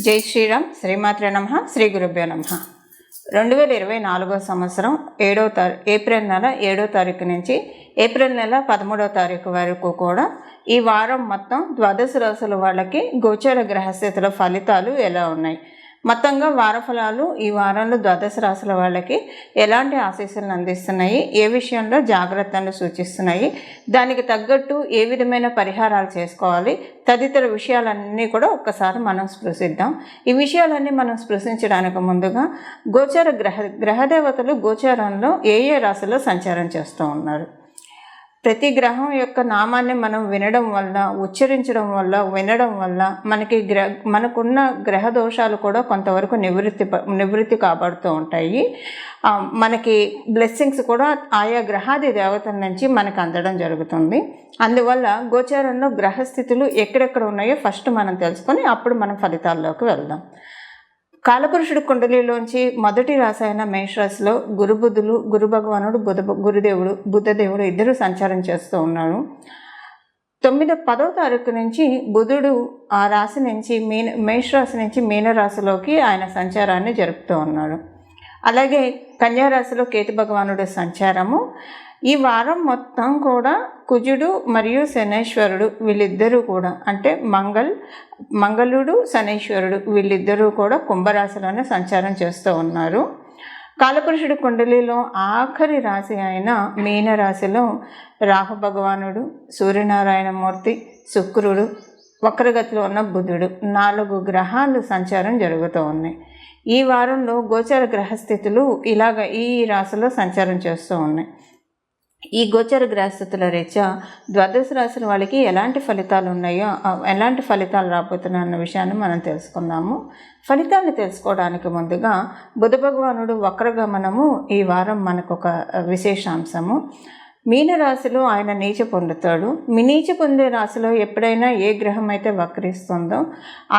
జై శ్రీరామ్. శ్రీమాత్రే నమః. శ్రీ గురుభ్యో నమః. 2024 సంవత్సరం ఏప్రిల్ నెల 7వ తారీఖు నుంచి ఏప్రిల్ నెల 13వ తారీఖు వరకు కూడా ఈ వారం మొత్తం ద్వాదశ రాశుల వాళ్ళకి గోచర గ్రహస్థితుల ఫలితాలు ఎలా ఉన్నాయి, మొత్తంగా వార ఫలాలు ఈ వారంలో ద్వాదశ రాశుల వాళ్ళకి ఎలాంటి ఆశీస్సులను అందిస్తున్నాయి, ఏ విషయంలో జాగ్రత్తలు సూచిస్తున్నాయి, దానికి తగ్గట్టు ఏ విధమైన పరిహారాలు చేసుకోవాలి తదితర విషయాలన్నీ కూడా ఒక్కసారి మనం స్పృశిద్దాం. ఈ విషయాలన్నీ మనం స్పృశించడానికి ముందుగా గోచర గ్రహదేవతలు గోచారంలో ఏ రాశిలో సంచారం చేస్తూ ఉన్నారు, ప్రతి గ్రహం యొక్క నామాన్ని మనం వినడం వల్ల, ఉచ్చరించడం వల్ల, వినడం వల్ల మనకున్న గ్రహ దోషాలు కూడా కొంతవరకు నివృత్తి కాబడుతూ ఉంటాయి. మనకి బ్లెస్సింగ్స్ కూడా ఆయా గ్రహాది దేవతల నుంచి మనకు అందడం జరుగుతుంది. అందువల్ల గోచారంలో గ్రహస్థితులు ఎక్కడెక్కడ ఉన్నాయో ఫస్ట్ మనం తెలుసుకొని అప్పుడు మనం ఫలితాల్లోకి వెళ్దాం. కాలపురుషుడు కుండలిలోంచి మొదటి రాశి అయిన మేషరాశిలో గురు భగవానుడు బుధదేవుడు ఇద్దరు సంచారం చేస్తూ ఉన్నారు. 10వ తారీఖు నుంచి బుధుడు ఆ రాశి నుంచి మేషరాశి నుంచి మీనరాశిలోకి ఆయన సంచారాన్ని జరుపుతూ ఉన్నాడు. అలాగే కన్యారాశిలో కేతు భగవానుడు సంచారము. ఈ వారం మొత్తం కూడా కుజుడు మరియు శనేశ్వరుడు వీళ్ళిద్దరూ కూడా అంటే మంగళుడు శనేశ్వరుడు వీళ్ళిద్దరూ కూడా కుంభరాశిలోనే సంచారం చేస్తూ ఉన్నారు. కాలపురుషుడు కుండలిలో ఆఖరి రాశి అయిన మీనరాశిలో రాహు భగవానుడు, సూర్యనారాయణమూర్తి, శుక్రుడు, వక్రగతిలో ఉన్న బుధుడు 4 గ్రహాలు సంచారం జరుగుతూ ఉన్నాయి. ఈ వారంలో గోచర గ్రహస్థితులు ఇలాగ ఈ రాశిలో సంచారం చేస్తూ ఉన్నాయి. ఈ గోచర గ్రహస్థితుల రీత్యా ద్వాదశ రాశుల వాళ్ళకి ఎలాంటి ఫలితాలు ఉన్నాయో, ఎలాంటి ఫలితాలు రాబోతున్నాయి అన్న విషయాన్ని మనం తెలుసుకుందాము. ఫలితాన్ని తెలుసుకోవడానికి ముందుగా బుధ భగవానుడు వక్రగమనము ఈ వారం మనకు ఒక విశేషాంశము. మీనరాశిలో ఆయన నీచ పొందుతాడు. నీచ పొందే రాశిలో ఎప్పుడైనా ఏ గ్రహం అయితే వక్రిస్తుందో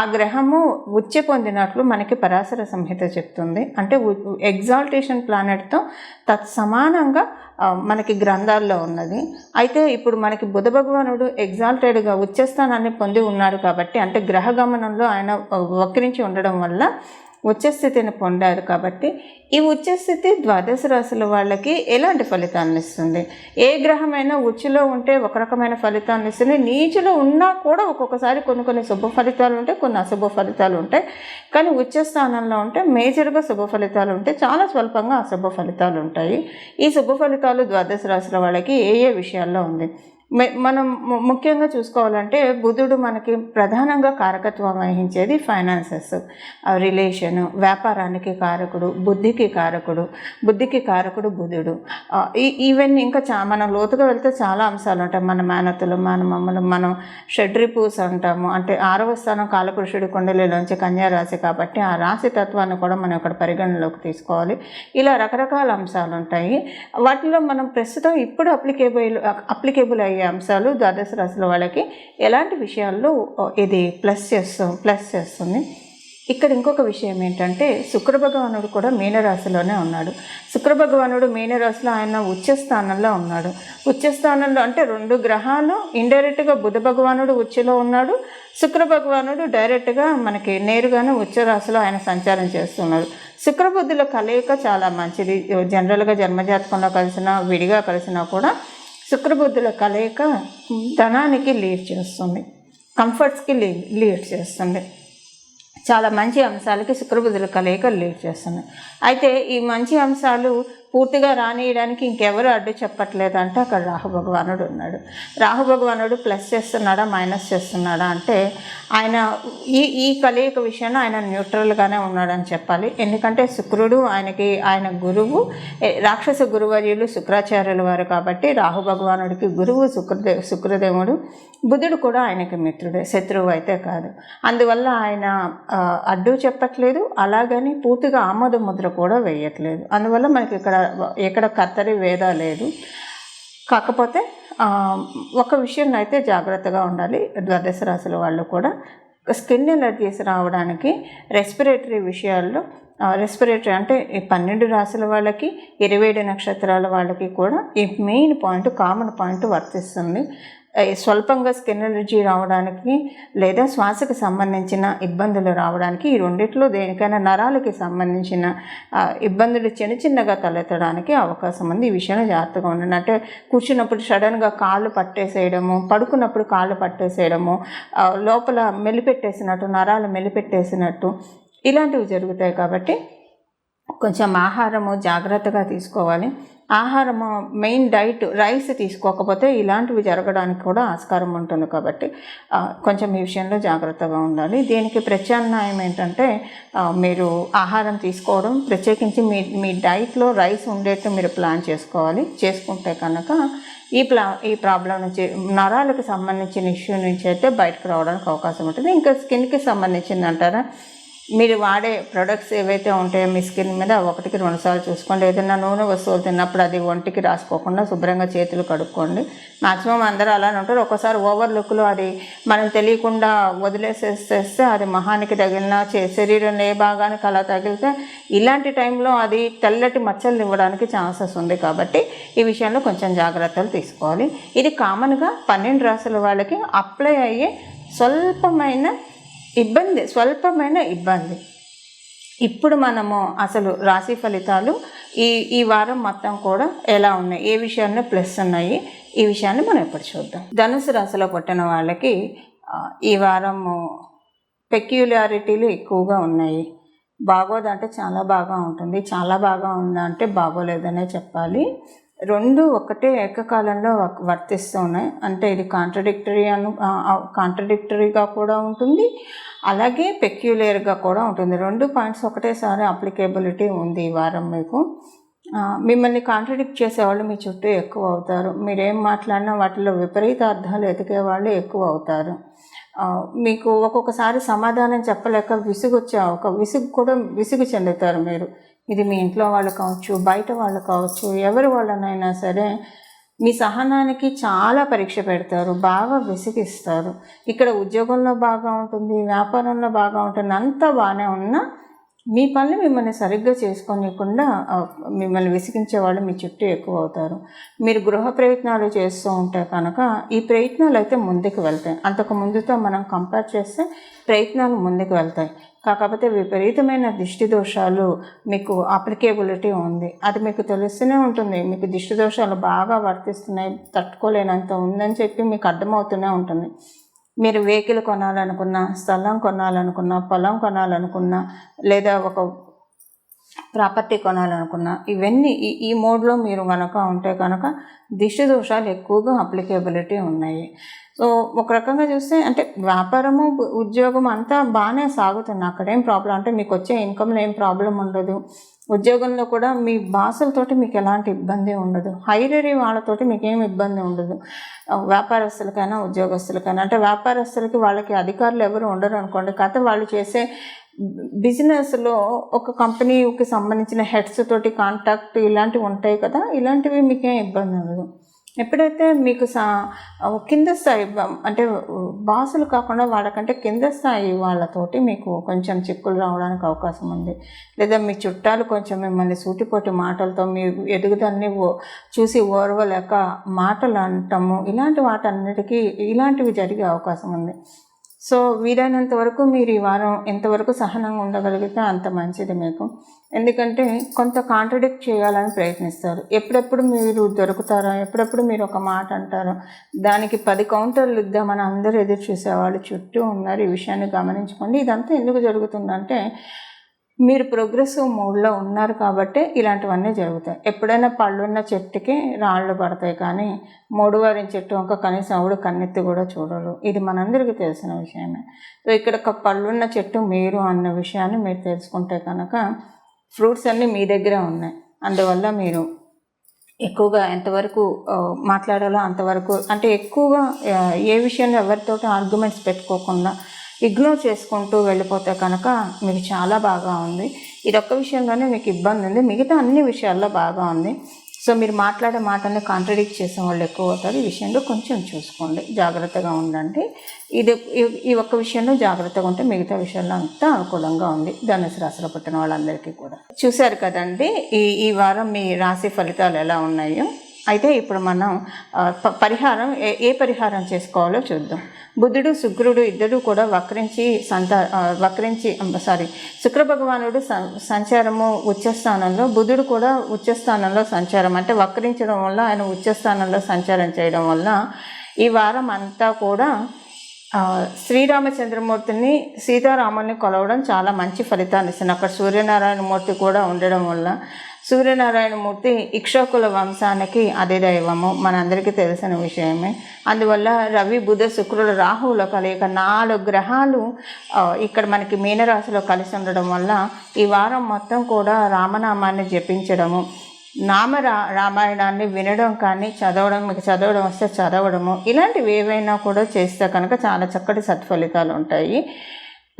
ఆ గ్రహము ఉచ్చ పొందినట్లు మనకి పరాశర సంహిత చెప్తుంది. అంటే ఎగ్జాల్టేషన్ ప్లానెట్తో తత్సమానంగా మనకి గ్రంథాల్లో ఉన్నది. అయితే ఇప్పుడు మనకి బుధ భగవానుడు ఎగ్జాల్టెడ్గా ఉచ్చస్థానాన్ని పొంది ఉన్నాడు కాబట్టి, అంటే గ్రహ గమనంలో ఆయన వక్రించి ఉండడం వల్ల ఉచ్చస్థితిని పొందారు కాబట్టి ఈ ఉచ్చస్థితి ద్వాదశ రాశుల వాళ్ళకి ఎలాంటి ఫలితాలను ఇస్తుంది, ఏ గ్రహమైనా ఉచ్చులో ఉంటే ఒక రకమైన ఫలితాలను ఇస్తుంది, నీచులో ఉన్నా కూడా ఒక్కొక్కసారి కొన్ని శుభ ఫలితాలు ఉంటాయి, కొన్ని అశుభ ఫలితాలు ఉంటాయి. కానీ ఉచ్చస్థానంలో ఉంటే మేజర్గా శుభ ఫలితాలు ఉంటాయి, చాలా స్వల్పంగా అశుభ ఫలితాలు ఉంటాయి. ఈ శుభ ఫలితాలు ద్వాదశ రాశుల వాళ్ళకి ఏ విషయాల్లో ఉంది మనం ముఖ్యంగా చూసుకోవాలంటే బుధుడు మనకి ప్రధానంగా కారకత్వం వహించేది ఫైనాన్సెస్, రిలేషను, వ్యాపారానికి కారకుడు, బుద్ధికి కారకుడు బుధుడు. ఈవెన్ ఇంకా మనం లోతుగా వెళ్తే చాలా అంశాలు ఉంటాయి. మన మేనతులు, మనం షడ్రిపూస్ అంటాము. అంటే 6వ స్థానం కాలపురుషుడి కుండలిలోంచి కన్యారాశి కాబట్టి ఆ రాశి తత్వాన్ని కూడా మనం ఇక్కడ పరిగణనలోకి తీసుకోవాలి. ఇలా రకరకాల అంశాలు ఉంటాయి. వాటిలో మనం ప్రస్తుతం ఇప్పుడు అప్లికేబుల్ అయ్యే అంశాలు ద్వాదశ రాశుల వాళ్ళకి ఎలాంటి విషయాల్లో ఇది ప్లస్ చేస్తుంది. ఇక్కడ ఇంకొక విషయం ఏంటంటే శుక్ర భగవానుడు కూడా మీనరాశిలోనే ఉన్నాడు. శుక్ర భగవానుడు మీనరాశిలో ఆయన ఉచ్చస్థానంలో ఉన్నాడు. ఉచ్చస్థానంలో అంటే 2 గ్రహాలు ఇండైరెక్ట్గా బుధ భగవానుడు ఉచ్చలో ఉన్నాడు, శుక్ర భగవానుడు డైరెక్ట్గా మనకి నేరుగానే ఉచ్చ రాశిలో ఆయన సంచారం చేస్తున్నాడు. శుక్రబుద్ధుల కలయిక చాలా మంచిది. జనరల్గా జన్మజాతకంలో కలిసినా విడిగా కలిసినా కూడా శుక్రబుద్ధుల కలయిక ధనానికి లీడ్ చేస్తుంది, కంఫర్ట్స్కి లీడ్ చేస్తుంది. చాలా మంచి అంశాలకి శుక్రబుద్ధుల కలయిక లీడ్ చేస్తుంది. అయితే ఈ మంచి అంశాలు పూర్తిగా రానియడానికి ఇంకెవరు అడ్డు చెప్పట్లేదంటే అక్కడ రాహు భగవానుడు ఉన్నాడు. రాహు భగవానుడు ప్లస్ చేస్తున్నాడా మైనస్ చేస్తున్నాడా అంటే ఆయన ఈ కలయిక విషయంలో ఆయన న్యూట్రల్గానే ఉన్నాడని చెప్పాలి. ఎందుకంటే శుక్రుడు ఆయన గురువు, రాక్షస గురువర్యులు శుక్రాచార్యుల వారు కాబట్టి రాహు భగవానుడికి గురువు శుక్రదేవుడు, బుధుడు కూడా ఆయనకి మిత్రుడే, శత్రువు అయితే కాదు. అందువల్ల ఆయన అడ్డు చెప్పట్లేదు, అలాగని పూర్తిగా ఆమోద ముద్ర కూడా వేయట్లేదు. అందువల్ల మనకి ఎక్కడ కర్తరి వేద లేదు. కాకపోతే ఒక విషయంలో అయితే జాగ్రత్తగా ఉండాలి. ద్వాదశ రాశుల వాళ్ళు కూడా స్కిన్ ఎలర్జీస్ రావడానికి రెస్పిరేటరీ విషయాల్లో, రెస్పిరేటరీ అంటే ఈ 12 రాశుల వాళ్ళకి 27 నక్షత్రాల వాళ్ళకి కూడా ఈ మెయిన్ పాయింట్, కామన్ పాయింట్ వర్తిస్తుంది. స్వల్పంగా స్కిన్ ఎలర్జీ రావడానికి లేదా శ్వాసకు సంబంధించిన ఇబ్బందులు రావడానికి, ఈ రెండిట్లో దేనికైనా నరాలకి సంబంధించిన ఇబ్బందులు చిన్నగా తలెత్తడానికి అవకాశం ఉంది. ఈ విషయంలో జాగ్రత్తగా ఉండండి. అంటే కూర్చున్నప్పుడు సడన్గా కాళ్ళు పట్టేసేయడము, పడుకున్నప్పుడు కాళ్ళు పట్టేసేయడము, లోపల మెలిపెట్టేసినట్టు, నరాలు మెలిపెట్టేసినట్టు ఇలాంటివి జరుగుతాయి. కాబట్టి కొంచెం ఆహారము జాగ్రత్తగా తీసుకోవాలి. ఆహారము మెయిన్ డైట్ రైస్ తీసుకోకపోతే ఇలాంటివి జరగడానికి కూడా ఆస్కారం ఉంటుంది. కాబట్టి కొంచెం ఈ విషయంలో జాగ్రత్తగా ఉండాలి. దీనికి ప్రత్యామ్నాయం ఏంటంటే మీరు ఆహారం తీసుకోవడం, ప్రత్యేకించి మీ డైట్లో రైస్ ఉండేట్టు మీరు ప్లాన్ చేసుకోవాలి. చేసుకుంటే కనుక ఈ ప్రాబ్లం నుంచి, నరాలకు సంబంధించిన ఇష్యూ నుంచి అయితే బయటకు రావడానికి అవకాశం ఉంటుంది. ఇంకా స్కిన్కి సంబంధించింది అంటారా, మీరు వాడే ప్రొడక్ట్స్ ఏవైతే ఉంటాయో మీ స్కిన్ మీద 1-2 సార్లు చూసుకోండి. ఏదైనా నూనె వస్తువులు తిన్నప్పుడు అది ఒంటికి రాసుకోకుండా శుభ్రంగా చేతులు కడుక్కోండి. మ్యాక్సిమం అందరూ అలానే ఉంటారు. ఒక్కోసారి ఓవర్ లుక్లో అది మనం తెలియకుండా వదిలేసేస్తే అది మొహానికి తగిలినా, శరీరంలో ఏ భాగానికి అలా తగిలితే ఇలాంటి టైంలో అది తెల్లటి మచ్చలు ఇవ్వడానికి ఛాన్సెస్ ఉంది. కాబట్టి ఈ విషయంలో కొంచెం జాగ్రత్తలు తీసుకోవాలి. ఇది కామన్గా 12 రాశుల వాళ్ళకి అప్లై అయ్యే స్వల్పమైన ఇబ్బంది. ఇప్పుడు మనము అసలు రాశి ఫలితాలు ఈ వారం మొత్తం కూడా ఎలా ఉన్నాయి, ఏ విషయాల్లో ప్లస్ ఉన్నాయి, ఈ విషయాన్ని మనం ఇప్పుడు చూద్దాం. ధనుసు రాశిలో పుట్టిన వాళ్ళకి ఈ వారము పెక్యులారిటీలు ఎక్కువగా ఉన్నాయి. బాగోదంటే చాలా బాగా ఉంటుంది, చాలా బాగా ఉందంటే బాగోలేదనే చెప్పాలి. రెండు ఒకటే ఏకకాలంలో వర్తిస్తూ ఉన్నాయి. అంటే ఇది కాంట్రడిక్టరీగా కూడా ఉంటుంది, అలాగే పెక్యులర్గా కూడా ఉంటుంది. 2 పాయింట్స్ ఒకటేసారి అప్లికేబిలిటీ ఉంది ఈ వారం మీకు. మిమ్మల్ని కాంట్రడిక్ట్ చేసేవాళ్ళు మీ చుట్టూ ఎక్కువ అవుతారు. మీరేం మాట్లాడినా వాటిలో విపరీత అర్థాలు ఎతికే వాళ్ళు ఎక్కువ అవుతారు. మీకు ఒక్కొక్కసారి సమాధానం చెప్పలేక విసుగు చెందుతారు మీరు. ఇది మీ ఇంట్లో వాళ్ళు కావచ్చు, బయట వాళ్ళు కావచ్చు, ఎవరి వాళ్ళనైనా సరే మీ సహనానికి చాలా పరీక్ష పెడతారు, బాగా విసిగిస్తారు. ఇక్కడ ఉద్యోగంలో బాగా ఉంటుంది, వ్యాపారంలో బాగా ఉంటుంది, అంతా బాగానే ఉన్నా మీ పనులు మిమ్మల్ని సరిగ్గా చేసుకోనికుండా మిమ్మల్ని విసిగించే వాళ్ళు మీ చుట్టూ ఎక్కువ అవుతారు. మీరు గృహ ప్రయత్నాలు చేస్తూ ఉంటే కనుక ఈ ప్రయత్నాలు అయితే ముందుకు వెళ్తాయి. అంతకు ముందుతో మనం కంపేర్ చేస్తే ప్రయత్నాలు ముందుకు వెళ్తాయి. కాకపోతే విపరీతమైన దిష్టి దోషాలు మీకు అప్లికేబిలిటీ ఉంది. అది మీకు తెలుస్తూనే ఉంటుంది. మీకు దిష్టి దోషాలు బాగా వర్తిస్తున్నాయి, తట్టుకోలేనంత ఉందని చెప్పి మీకు అర్థమవుతూనే ఉంటుంది. మీరు వెహికల్ కొనాలనుకున్నా, స్థలం కొనాలనుకున్నా, పొలం కొనాలనుకున్నా, లేదా ఒక ప్రాపర్టీ కొనాలనుకున్నా, ఇవన్నీ ఈ మోడ్లో మీరు కనుక ఉంటే కనుక దిష్టి దోషాలు ఎక్కువగా అప్లికేబిలిటీ ఉన్నాయి. సో ఒక రకంగా చూస్తే అంటే వ్యాపారము, ఉద్యోగం అంతా బాగానే సాగుతుంది, అక్కడేం ప్రాబ్లం, అంటే మీకు వచ్చే ఇన్కమ్లో ఏం ప్రాబ్లం ఉండదు. ఉద్యోగంలో కూడా మీ బాసులతోటి మీకు ఎలాంటి ఇబ్బంది ఉండదు, హైరరీ వాళ్ళతోటి మీకు ఏం ఇబ్బంది ఉండదు. వ్యాపారస్తులకైనా ఉద్యోగస్తులకైనా, అంటే వ్యాపారస్తులకి వాళ్ళకి అధికారులు ఎవరు ఉండరు అనుకోండి, కాకపోతే వాళ్ళు చేసే బిజినెస్లో ఒక కంపెనీకి సంబంధించిన హెడ్స్ తోటి కాంటాక్ట్ ఇలాంటివి ఉంటాయి కదా, ఇలాంటివి మీకేం ఇబ్బంది ఉండదు. ఎప్పుడైతే మీకు కింద స్థాయి అంటే బాసులు కాకుండా వాళ్ళకంటే కింద స్థాయి వాళ్ళతోటి మీకు కొంచెం చిక్కులు రావడానికి అవకాశం ఉంది. లేదా మీ చుట్టాలు కొంచెం మిమ్మల్ని సూటిపోటి మాటలతో మీ ఎదుగుదలని చూసి ఓర్వలేక మాటలు అనటము, ఇలాంటి వాటన్నిటికీ ఇలాంటివి జరిగే అవకాశం ఉంది. సో వీలైనంత వరకు మీరు ఈ వారం ఎంతవరకు సహనంగా ఉండగలిగితే అంత మంచిది మీకు. ఎందుకంటే కొంత కాంట్రడిక్ట్ చేయాలని ప్రయత్నిస్తారు. ఎప్పుడెప్పుడు మీరు దొరుకుతారో, ఎప్పుడెప్పుడు మీరు ఒక మాట అంటారో, దానికి 10 కౌంటర్లు ఇద్దామని అందరూ ఎదురు చూసేవాళ్ళు చుట్టూ ఉన్నారు. ఈ విషయాన్ని గమనించుకోండి. ఇదంతా ఎందుకు జరుగుతుందంటే మీరు ప్రోగ్రెసివ్ మోడ్లో ఉన్నారు కాబట్టి ఇలాంటివన్నీ జరుగుతాయి. ఎప్పుడైనా పళ్ళున్న చెట్టుకి రాళ్ళు పడతాయి, కానీ మూడువారిన చెట్టు ఇంకా కనీసం ఎవడు కన్నెత్తి కూడా చూడరు. ఇది మనందరికీ తెలిసిన విషయమే. సో ఇక్కడ ఒక పళ్ళున్న చెట్టు మీరు అన్న విషయాన్ని మీరు తెలుసుకుంటే కనుక ఫ్రూట్స్ అన్నీ మీ దగ్గరే ఉన్నాయి. అందువల్ల మీరు ఎక్కువగా ఎంతవరకు మాట్లాడాలో అంతవరకు, అంటే ఎక్కువగా ఏ విషయంలో ఎవరితోటి ఆర్గ్యుమెంట్స్ పెట్టుకోకుండా ఇగ్నోర్ చేసుకుంటూ వెళ్ళిపోతే కనుక మీకు చాలా బాగా ఉంది. ఇదొక్క విషయంలోనే మీకు ఇబ్బంది ఉంది, మిగతా అన్ని విషయాల్లో బాగా ఉంది. సో మీరు మాట్లాడే మాటల్ని కాంట్రడిక్ట్ చేసే వాళ్ళు ఎక్కువ అవుతారు. ఈ విషయంలో కొంచెం చూసుకోండి, జాగ్రత్తగా ఉండండి. ఈ ఒక్క విషయంలో జాగ్రత్తగా ఉంటే మిగతా విషయాల్లో అంతా అనుకూలంగా ఉంది. ధనుసు రాశిలో పుట్టిన వాళ్ళందరికీ కూడా. చూశారు కదండి ఈ వారం మీ రాశి ఫలితాలు ఎలా ఉన్నాయో. అయితే ఇప్పుడు మనం పరిహారం ఏ పరిహారం చేసుకోవాలో చూద్దాం. బుధుడు శుక్రుడు ఇద్దరు కూడా శుక్ర భగవానుడు సంచారము ఉచ్చస్థానంలో, బుధుడు కూడా ఉచ్చస్థానంలో సంచారం, అంటే వక్రించడం వల్ల ఆయన ఉచ్చస్థానంలో సంచారం చేయడం వల్ల ఈ వారం అంతా కూడా శ్రీరామచంద్రమూర్తిని సీతారాముల్ని కొలవడం చాలా మంచి ఫలితాన్ని ఇస్తుంది. అక్కడ సూర్యనారాయణమూర్తి కూడా ఉండడం వల్ల, సూర్యనారాయణమూర్తి ఇక్ష్వాకుల వంశానికి అదే దైవము, మనందరికీ తెలిసిన విషయమే. అందువల్ల రవి బుధ శుక్రుడు రాహువుల కలయిక 4 గ్రహాలు ఇక్కడ మనకి మీనరాశిలో కలిసి ఉండడం వల్ల ఈ వారం మొత్తం కూడా రామనామాన్ని జపించడము, రామాయణాన్ని వినడం కానీ చదవడం, మీకు చదవడం వస్తే చదవడము, ఇలాంటివి ఏవైనా కూడా చేస్తే కనుక చాలా చక్కటి సత్ఫలితాలు ఉంటాయి.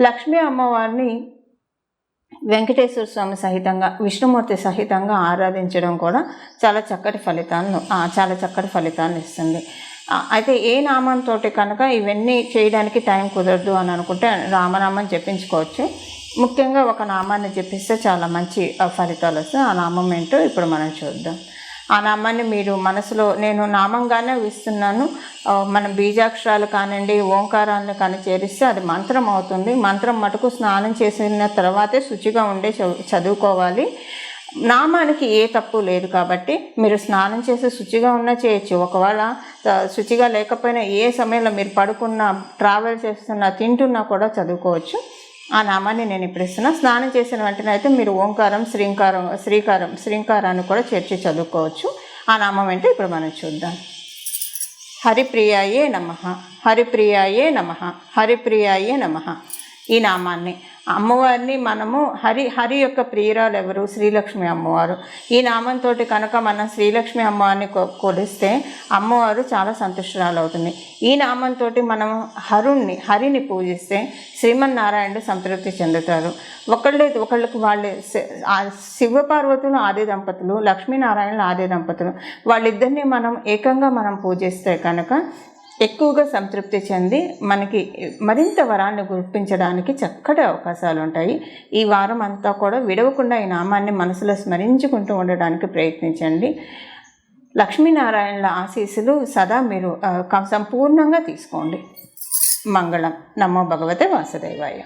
లక్ష్మీ అమ్మవారిని వెంకటేశ్వర స్వామి సహితంగా, విష్ణుమూర్తి సహితంగా ఆరాధించడం కూడా చాలా చక్కటి ఫలితాలను ఇస్తుంది. అయితే ఏ నామంతో కనుక ఇవన్నీ చేయడానికి టైం కుదరదు అని అనుకుంటే రామనామం జపించుకోవచ్చు. ముఖ్యంగా ఒక నామాన్ని జపిస్తే చాలా మంచి ఫలితాలు వస్తాయి. ఆ నామం ఏంటో ఇప్పుడు మనం చూద్దాం. ఆ నామాన్ని మీరు మనసులో, నేను నామంగానే ఇస్తున్నాను, మనం బీజాక్షరాలు కానివ్వండి, ఓంకారాలను కానీ చేరిస్తే అది మంత్రం అవుతుంది. మంత్రం మటుకు స్నానం చేసిన తర్వాతే శుచిగా ఉండే చదువుకోవాలి. నామానికి ఏ తప్పు లేదు కాబట్టి మీరు స్నానం చేసి శుచిగా ఉన్నా చేయొచ్చు. ఒకవేళ శుచిగా లేకపోయినా ఏ సమయంలో మీరు పడుకున్నా, ట్రావెల్ చేస్తున్నా, తింటున్నా కూడా చదువుకోవచ్చు. ఆ నామాన్ని నేను ఇప్పుడు ఇస్తున్నా. స్నానం చేసిన వెంటనే అయితే మీరు ఓంకారం, శ్రీకారాన్ని కూడా చేర్చి చదువుకోవచ్చు. ఆ నామం ఏంటో ఇప్పుడు మనం చూద్దాం. హరిప్రియాయే నమః, హరిప్రియాయే నమః, హరిప్రియాయే నమః. ఈ నామాన్ని, అమ్మవారిని మనము హరి యొక్క ప్రియురాలు ఎవరు? శ్రీలక్ష్మి అమ్మవారు. ఈ నామంతో కనుక మనం శ్రీలక్ష్మి అమ్మవారిని కొలిస్తే అమ్మవారు చాలా సంతుష్టురాలు అవుతుంది. ఈ నామంతో మనం హరిని పూజిస్తే శ్రీమన్నారాయణుడు సంతృప్తి చెందుతారు. ఒకళ్ళకి వాళ్ళు శివపార్వతులు ఆది దంపతులు, లక్ష్మీనారాయణులు ఆది దంపతులు, వాళ్ళిద్దరినీ మనం ఏకంగా పూజిస్తే కనుక ఎక్కువగా సంతృప్తి చెంది మనకి మరింత వరాన్ని గుర్తించడానికి చక్కటి అవకాశాలు ఉంటాయి. ఈ వారం అంతా కూడా విడవకుండా ఈ నామాన్ని మనసులో స్మరించుకుంటూ ఉండడానికి ప్రయత్నించండి. లక్ష్మీనారాయణుల ఆశీస్సులు సదా మీరు సంపూర్ణంగా తీసుకోండి. మంగళం. నమో భగవతే వాసుదేవాయ.